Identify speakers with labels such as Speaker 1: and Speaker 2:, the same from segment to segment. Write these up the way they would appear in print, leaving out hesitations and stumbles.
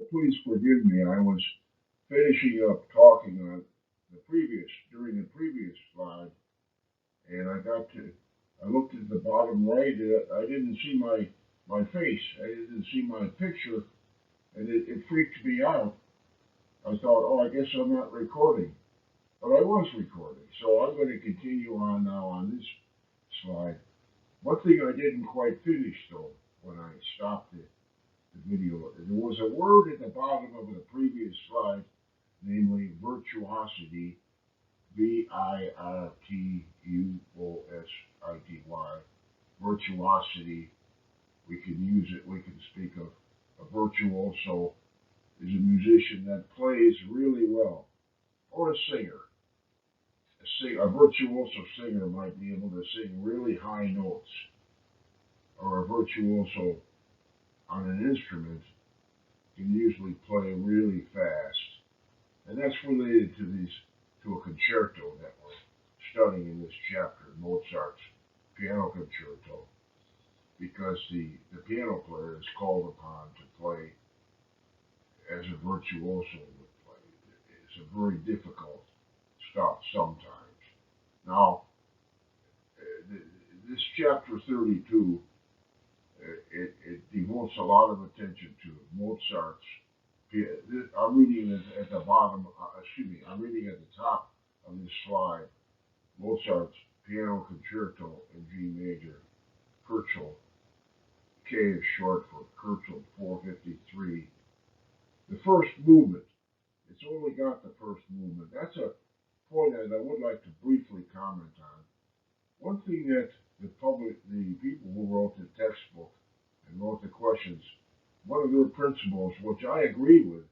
Speaker 1: Please forgive me. I was finishing up talking on during the previous slide, and I looked at the bottom right. I didn't see my face. I didn't see my picture, and it freaked me out. I thought, oh, I guess I'm not recording, but I was recording. So I'm going to continue on now on this slide. One thing I didn't quite finish though, when I stopped the video, there was a word at the bottom of the previous slide, namely virtuosity, virtuosity, virtuosity. We can use it, we can speak of a virtuoso is a musician that plays really well, or a singer. A virtuoso singer might be able to sing really high notes, or a virtuoso on an instrument can usually play really fast. And that's related to a concerto that we're studying in this chapter, Mozart's piano concerto, because the piano player is called upon to play as a virtuoso would play. It's a very difficult stuff sometimes. Now, this chapter 32, it devotes a lot of attention to Mozart's. I'm reading it at the bottom, I'm reading at the top of this slide, Mozart's Piano Concerto in G major, Kurzel. K is short for Kurzel 453. The first movement. It's only got the first movement. That's a point that I would like to briefly comment on. One thing that the people who wrote the textbook and wrote the questions, one of their principles, which I agree with,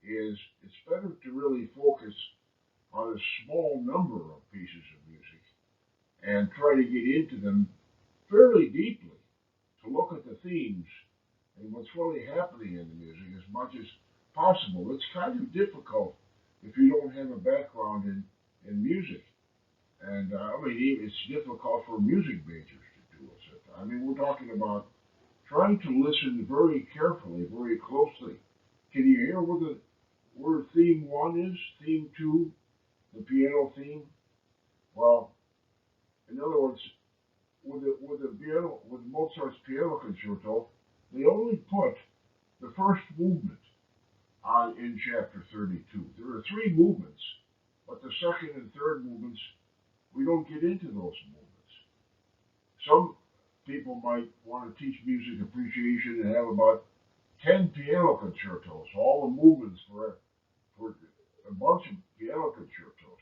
Speaker 1: is it's better to really focus on a small number of pieces of music and try to get into them fairly deeply, to look at the themes and what's really happening in the music as much as possible. It's kind of difficult if you don't have a background in music. And it's difficult for music majors to do it. I mean, we're talking about trying to listen very carefully, very closely. Can you hear where theme one is? Theme two, the piano theme? Well, in other words, with Mozart's piano concerto, they only put the first movement on in chapter 32. There are three movements, but the second and third movements, we don't get into those movements. Some people might want to teach music appreciation and have about 10 piano concertos, all the movements for a bunch of piano concertos.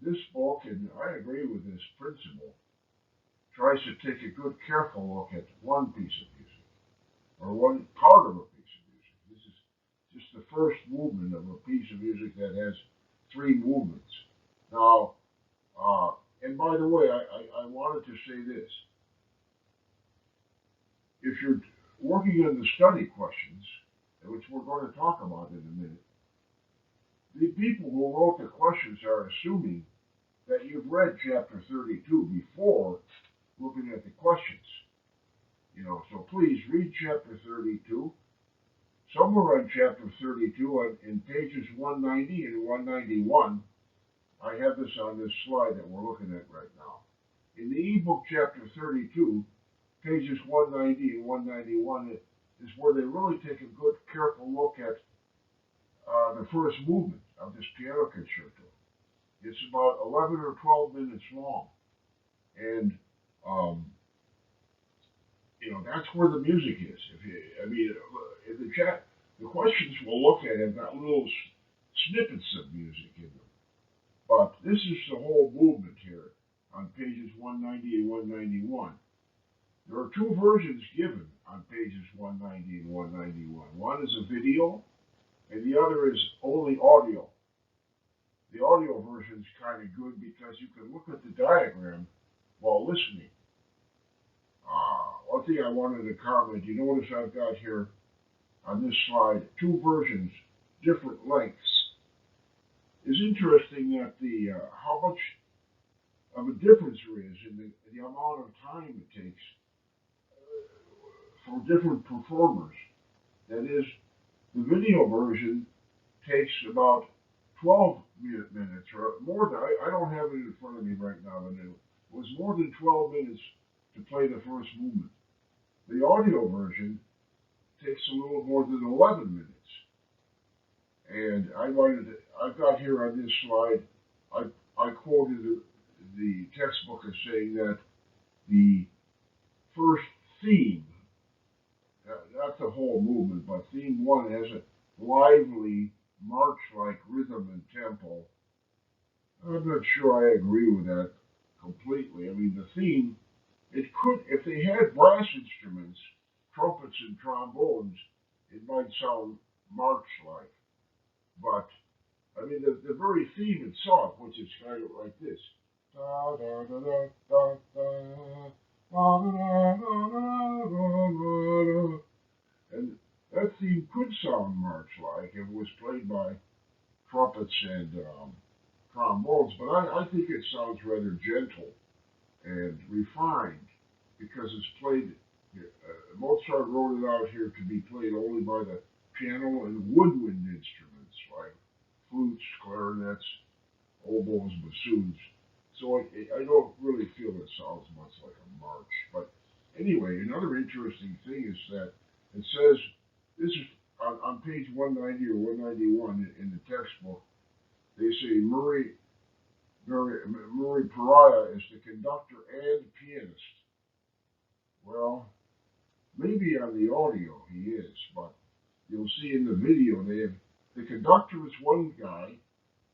Speaker 1: This book, and I agree with this principle, tries to take a good, careful look at one piece of music, or one part of a piece of music. This is just the first movement of a piece of music that has three movements. Now, and by the way, I wanted to say this. If you're working on the study questions, which we're going to talk about in a minute, the people who wrote the questions are assuming that you've read chapter 32 before looking at the questions. So please read chapter 32. Somewhere on chapter 32, in pages 190 and 191, I have this on this slide that we're looking at right now. In the ebook chapter 32, pages 190 and 191 is where they really take a good, careful look at the first movement of this piano concerto. It's about 11 or 12 minutes long, and that's where the music is. In the chat, the questions we'll look at have got little snippets of music in them. But this is the whole movement here on pages 190 and 191. There are two versions given on pages 190 and 191. One is a video, and the other is only audio. The audio version is kind of good because you can look at the diagram while listening. One thing I wanted to comment, you notice I've got here on this slide two versions, different lengths. It's interesting that how much of a difference there is in the amount of time it takes for different performers. That is, The video version takes about 12 minutes or more than, I don't have it in front of me right now, but it was more than 12 minutes to play the first movement. The audio version takes a little more than 11 minutes. And I've got here on this slide, I quoted the textbook as saying that the first theme, not the whole movement, but theme one has a lively march-like rhythm and tempo. I'm not sure I agree with that completely. I mean, the theme, it could, if they had brass instruments, trumpets and trombones, it might sound march-like. But, I mean, the very theme itself, which is kind of like this. Da, da, da, da, da, da, da, da, da, da, da. And that theme could sound march-like if it was played by trumpets and trombones, but I think it sounds rather gentle and refined because it's played. Mozart wrote it out here to be played only by the piano and woodwind instruments like flutes, clarinets, oboes, bassoons. So I don't really feel it sounds much like a march. But anyway, another interesting thing is that it says, this is on page 190 or 191 in the textbook, they say Murray Pariah is the conductor and pianist. Well, maybe on the audio he is, but you'll see in the video the conductor is one guy,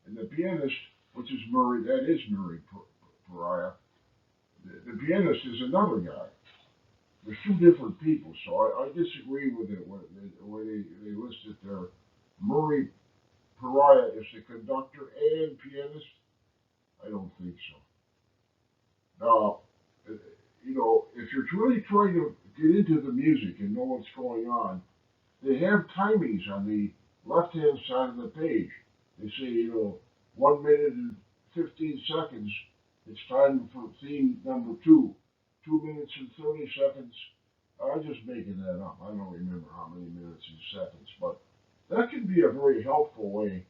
Speaker 1: and the pianist, which is Murray, that is Murray Pariah. The pianist is another guy. There's two different people, so I disagree with it when they list it there. Murray Pariah is the conductor and pianist. I don't think so. Now, if you're really trying to get into the music and know what's going on, they have timings on the left-hand side of the page. They say, 1 minute and 15 seconds, it's time for theme number 2. 2 minutes and 30 seconds. I'm just making that up. I don't remember how many minutes and seconds, but that can be a very helpful way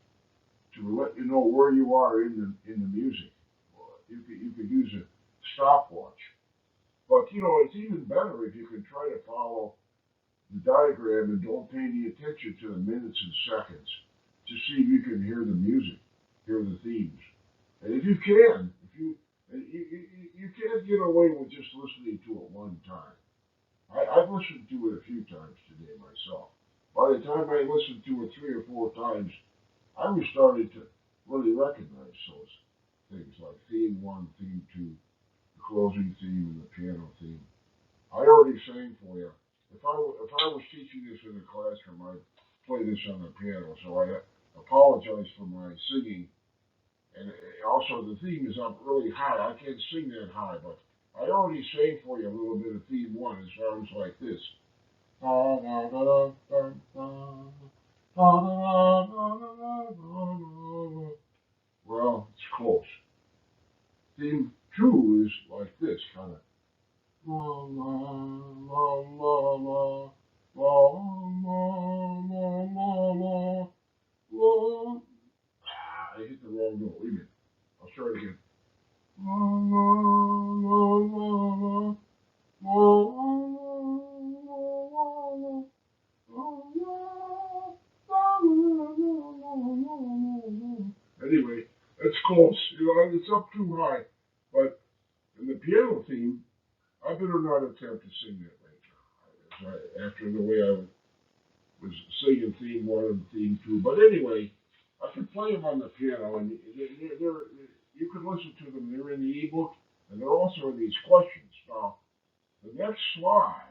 Speaker 1: to let you know where you are in the music. You could use a stopwatch, but it's even better if you can try to follow the diagram and don't pay any attention to the minutes and seconds to see if you can hear the music, hear the themes. And if you can, you can't get away with just listening to it one time. I've listened to it a few times today myself. By the time I listened to it 3 or 4 times, I was starting to really recognize those things like theme 1, theme 2, the closing theme, and the piano theme. I already sang for you. If I was teaching this in a classroom, I'd play this on the piano. So I apologize for my singing. And also the theme is up really high. I can't sing that high, but I already sang for you a little bit of theme 1. It sounds like this. Well, it's close. Theme 2 is like this, kind of. La la la la la la la la la la. I hit the wrong note. Wait a minute. I'll try it again. La la la la la. Anyway, it's close. It's up too high. But in the piano theme, I better not attempt to sing that right now. After the way I was singing theme 1 and theme 2. But anyway, I can play them on the piano, and you can listen to them. They're in the ebook, and they're also in these questions. Now, the next slide